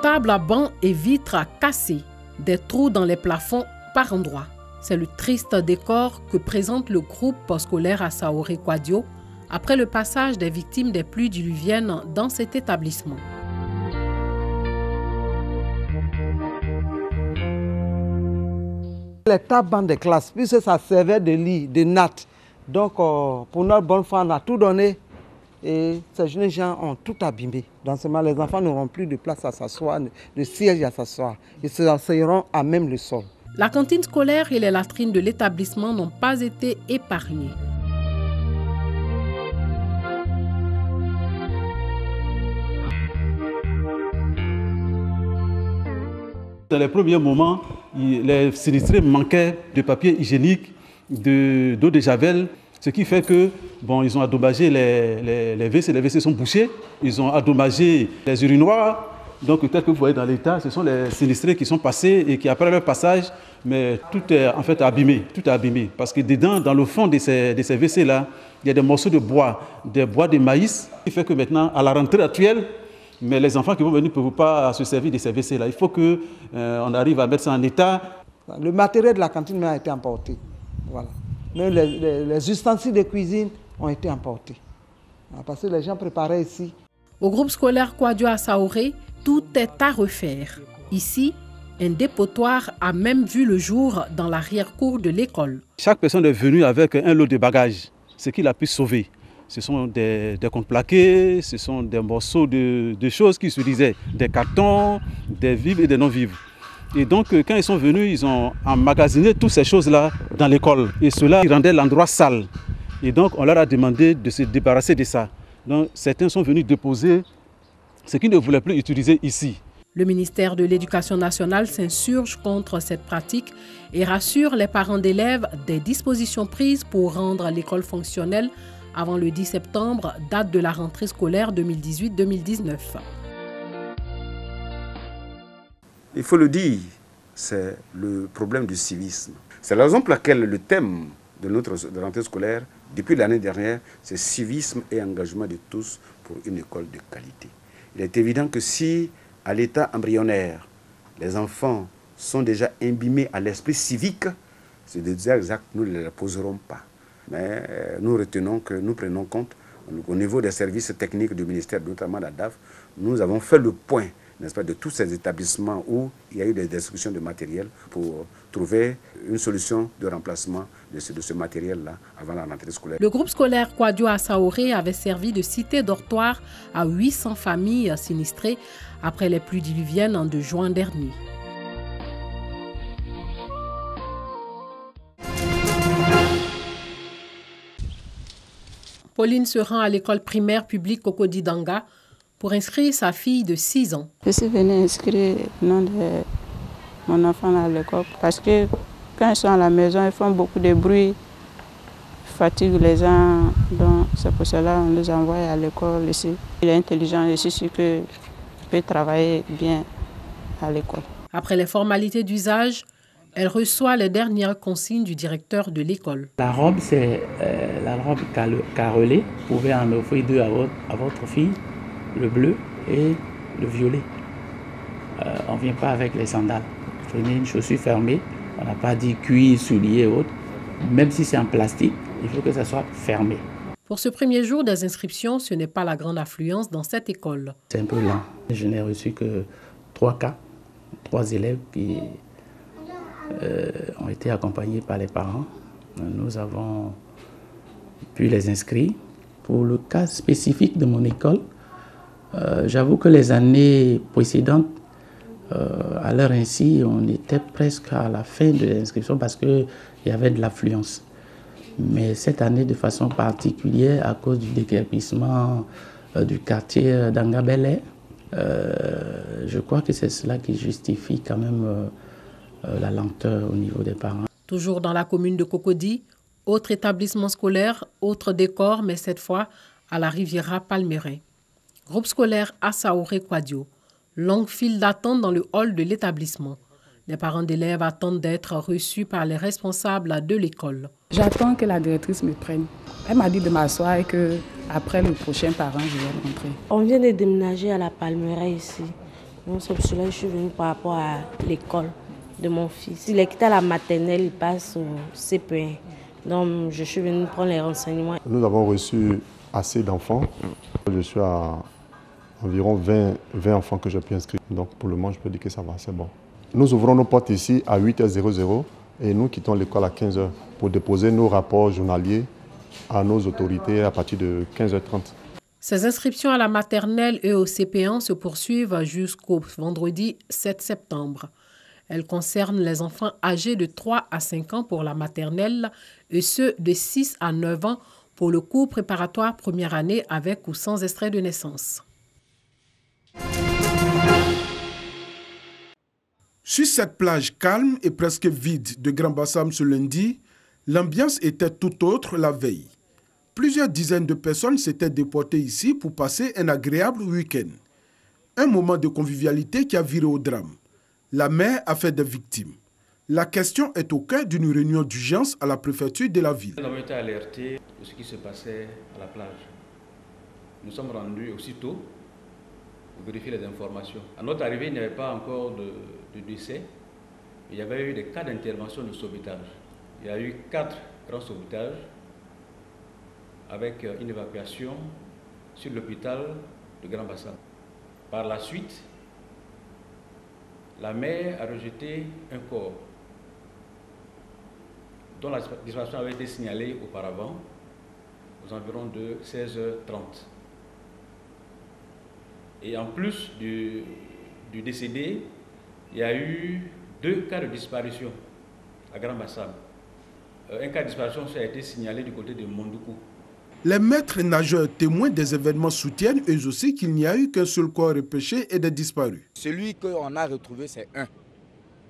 Tables à bancs et vitres cassées, des trous dans les plafonds par endroits. C'est le triste décor que présente le groupe scolaire Assaoré Kwadio après le passage des victimes des pluies diluviennes dans cet établissement. Les tables des classes, puisque ça servait de lit, de natte. Donc pour notre bonne foi, on a tout donné et ces jeunes gens ont tout abîmé. Dans ce moment, les enfants n'auront plus de place à s'asseoir, de siège à s'asseoir. Ils s'asseoiront à même le sol. La cantine scolaire et les latrines de l'établissement n'ont pas été épargnées. Dans les premiers moments, les sinistrés manquaient de papier hygiénique, d'eau de javel, ce qui fait que ils ont endommagé les WC. Les WC sont bouchés, ils ont endommagé les urinoirs. Donc peut-être que vous voyez dans l'état, ce sont les sinistrés qui sont passés et qui après leur passage, mais tout est en fait abîmé, tout est abîmé. Parce que dedans, dans le fond de ces WC-là, il y a des morceaux de bois, des bois de maïs, ce qui fait que maintenant, à la rentrée actuelle, mais les enfants qui vont venir ne peuvent pas se servir de ces WC-là. Il faut qu'on arrive à mettre ça en état. Le matériel de la cantine a été emporté. Voilà. Même les ustensiles de cuisine ont été emportés. Parce que les gens préparaient ici. Au groupe scolaire Kwadio Assaoré, tout est à refaire. Ici, un dépotoir a même vu le jour dans l'arrière-cour de l'école. Chaque personne est venue avec un lot de bagages, ce qu'il a pu sauver. Ce sont des comptes plaqués, ce sont des morceaux de choses qui se disaient, des cartons, des vivres et des non-vivres. Et donc, quand ils sont venus, ils ont emmagasiné toutes ces choses-là dans l'école. Et cela rendait l'endroit sale. Et donc, on leur a demandé de se débarrasser de ça. Donc, certains sont venus déposer ce qu'ils ne voulaient plus utiliser ici. Le ministère de l'Éducation nationale s'insurge contre cette pratique et rassure les parents d'élèves des dispositions prises pour rendre l'école fonctionnelle avant le 10 septembre, date de la rentrée scolaire 2018-2019. Il faut le dire, c'est le problème du civisme. C'est la raison pour laquelle le thème de notre rentrée scolaire, depuis l'année dernière, c'est civisme et engagement de tous pour une école de qualité. Il est évident que si, à l'état embryonnaire, les enfants sont déjà imbibés à l'esprit civique, c'est des actes nous ne les poserons pas. Mais nous retenons que nous prenons compte, au niveau des services techniques du ministère, notamment la DAF, nous avons fait le point, n'est-ce pas, de tous ces établissements où il y a eu des destructions de matériel pour trouver une solution de remplacement de ce matériel-là avant la rentrée scolaire. Le groupe scolaire Kwadio Assaoré avait servi de cité dortoir à 800 familles sinistrées après les pluies diluviennes de juin dernier. Pauline se rend à l'école primaire publique Cocody Danga pour inscrire sa fille de 6 ans. Je suis venue inscrire le nom de mon enfant à l'école parce que quand ils sont à la maison, ils font beaucoup de bruit, fatiguent les gens. Donc c'est pour cela qu'on les envoie à l'école ici. Il est intelligent, je suis sûr qu'il peut travailler bien à l'école. Après les formalités d'usage, elle reçoit les dernières consignes du directeur de l'école. La robe, c'est la robe carrelée. Vous pouvez en offrir 2 à votre fille, le bleu et le violet. On ne vient pas avec les sandales. Prenez une chaussure fermée. On n'a pas dit cuir, soulier et autres. Même si c'est en plastique, il faut que ça soit fermé. Pour ce premier jour des inscriptions, ce n'est pas la grande affluence dans cette école. C'est un peu lent. Je n'ai reçu que 3 cas, 3 élèves qui ont été accompagnés par les parents. Nous avons pu les inscrire. Pour le cas spécifique de mon école, j'avoue que les années précédentes, à l'heure ainsi, on était presque à la fin de l'inscription parce qu'il y avait de l'affluence. Mais cette année, de façon particulière, à cause du déguerpissement du quartier d'Angabele, je crois que c'est cela qui justifie quand même la lenteur au niveau des parents. Toujours dans la commune de Cocody, autre établissement scolaire, autre décor, mais cette fois à la Riviera Palmeraie. Groupe scolaire Assaoré Kwadio. Longue file d'attente dans le hall de l'établissement. Les parents d'élèves attendent d'être reçus par les responsables de l'école. J'attends que la directrice me prenne. Elle m'a dit de m'asseoir et qu'après le prochain parent, je vais rentrer. On vient de déménager à la Palmeraie ici. Donc c'est pour cela que je suis venue par rapport à l'école de mon fils. Il est quitté à la maternelle, il passe au CP1. Donc je suis venue prendre les renseignements. Nous avons reçu assez d'enfants. Je suis à environ 20 enfants que j'ai pu inscrire. Donc pour le moment, je peux dire que ça va, c'est bon. Nous ouvrons nos portes ici à 8h00 et nous quittons l'école à 15h pour déposer nos rapports journaliers à nos autorités à partir de 15h30. Ces inscriptions à la maternelle et au CP1 se poursuivent jusqu'au vendredi 7 septembre. Elles concernent les enfants âgés de 3 à 5 ans pour la maternelle et ceux de 6 à 9 ans pour le cours préparatoire première année avec ou sans extrait de naissance. Sur cette plage calme et presque vide de Grand Bassam ce lundi, l'ambiance était tout autre la veille. Plusieurs dizaines de personnes s'étaient déportées ici pour passer un agréable week-end. Un moment de convivialité qui a viré au drame. La mer a fait des victimes. La question est au cœur d'une réunion d'urgence à la préfecture de la ville. Nous avons été alertés de ce qui se passait à la plage. Nous sommes rendus aussitôt pour vérifier les informations. À notre arrivée, il n'y avait pas encore de décès. Il y avait eu des cas d'intervention de sauvetage. Il y a eu 4 grands sauvetages avec une évacuation sur l'hôpital de Grand Bassam. Par la suite, la mer a rejeté un corps dont la disparition avait été signalée auparavant aux environs de 16h30. Et en plus du décédé, il y a eu 2 cas de disparition à Grand Bassam. Un cas de disparition a été signalé du côté de Mondoukou. Les maîtres nageurs témoins des événements soutiennent eux aussi qu'il n'y a eu qu'un seul corps repêché et des disparus. Celui qu'on a retrouvé, c'est un.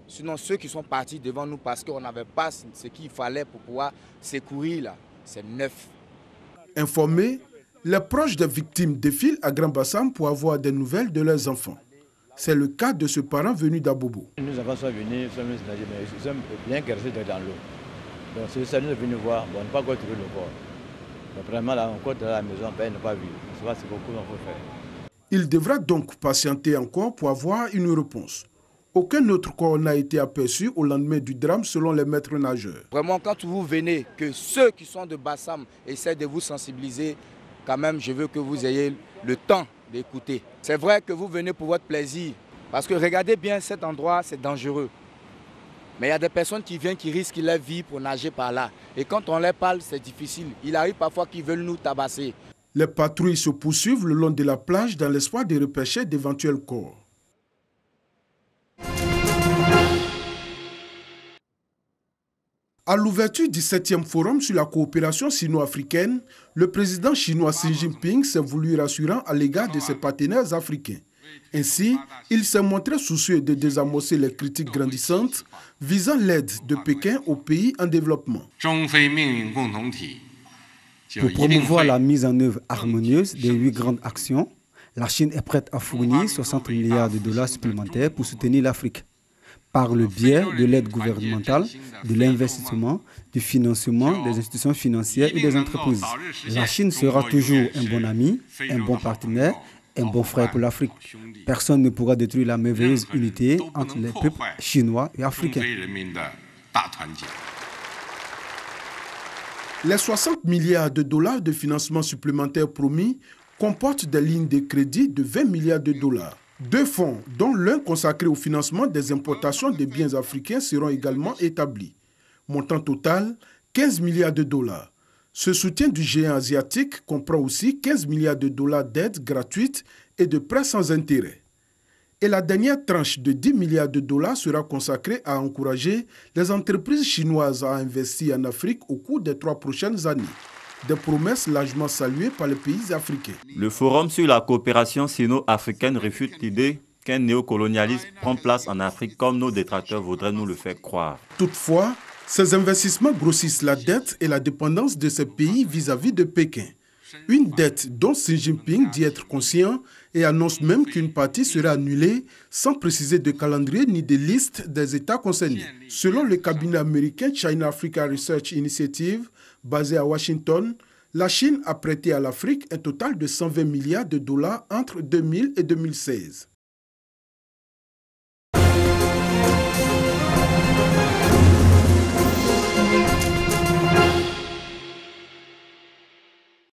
Sinon, ceux qui sont partis devant nous parce qu'on n'avait pas ce qu'il fallait pour pouvoir secourir, là, c'est 9. Informés, les proches des victimes défilent à Grand Bassam pour avoir des nouvelles de leurs enfants. C'est le cas de ce parent venu d'Abobo. Nous avons venus, mais ils sont bien caressés dans l'eau. Donc c'est ça, nous sommes venus voir, bon, on n'a pas encore trouvé le corps. Mais vraiment, là, encore dans la maison, ben, on n'a pas vu. C'est beaucoup qu'on peut faire. Il devra donc patienter encore pour avoir une réponse. Aucun autre corps n'a été aperçu au lendemain du drame selon les maîtres nageurs. Vraiment, quand vous venez, que ceux qui sont de Bassam essaient de vous sensibiliser, quand même, je veux que vous ayez le temps d'écouter. C'est vrai que vous venez pour votre plaisir, parce que regardez bien cet endroit, c'est dangereux. Mais il y a des personnes qui viennent, qui risquent leur vie pour nager par là. Et quand on leur parle, c'est difficile. Il arrive parfois qu'ils veulent nous tabasser. Les patrouilles se poursuivent le long de la plage dans l'espoir de repêcher d'éventuels corps. À l'ouverture du 7e forum sur la coopération sino-africaine, le président chinois Xi Jinping s'est voulu rassurant à l'égard de ses partenaires africains. Ainsi, il s'est montré soucieux de désamorcer les critiques grandissantes visant l'aide de Pékin aux pays en développement. Pour promouvoir la mise en œuvre harmonieuse des 8 grandes actions, la Chine est prête à fournir 60 milliards de dollars supplémentaires pour soutenir l'Afrique, par le biais de l'aide gouvernementale, de l'investissement, du financement des institutions financières et des entreprises. La Chine sera toujours un bon ami, un bon partenaire, un bon frère pour l'Afrique. Personne ne pourra détruire la merveilleuse unité entre les peuples chinois et africains. Les 60 milliards de dollars de financement supplémentaire promis comportent des lignes de crédit de 20 milliards de dollars. 2 fonds, dont l'un consacré au financement des importations de biens africains, seront également établis. Montant total, 15 milliards de dollars. Ce soutien du géant asiatique comprend aussi 15 milliards de dollars d'aides gratuites et de prêts sans intérêt. Et la dernière tranche de 10 milliards de dollars sera consacrée à encourager les entreprises chinoises à investir en Afrique au cours des 3 prochaines années. Des promesses largement saluées par les pays africains. Le forum sur la coopération sino-africaine réfute l'idée qu'un néocolonialisme prend place en Afrique comme nos détracteurs voudraient nous le faire croire. Toutefois, ces investissements grossissent la dette et la dépendance de ces pays vis-à-vis de Pékin. Une dette dont Xi Jinping dit être conscient et annonce même qu'une partie sera annulée sans préciser de calendrier ni de liste des États concernés. Selon le cabinet américain China-Africa Research Initiative, basé à Washington, la Chine a prêté à l'Afrique un total de 120 milliards de dollars entre 2000 et 2016. Afrique.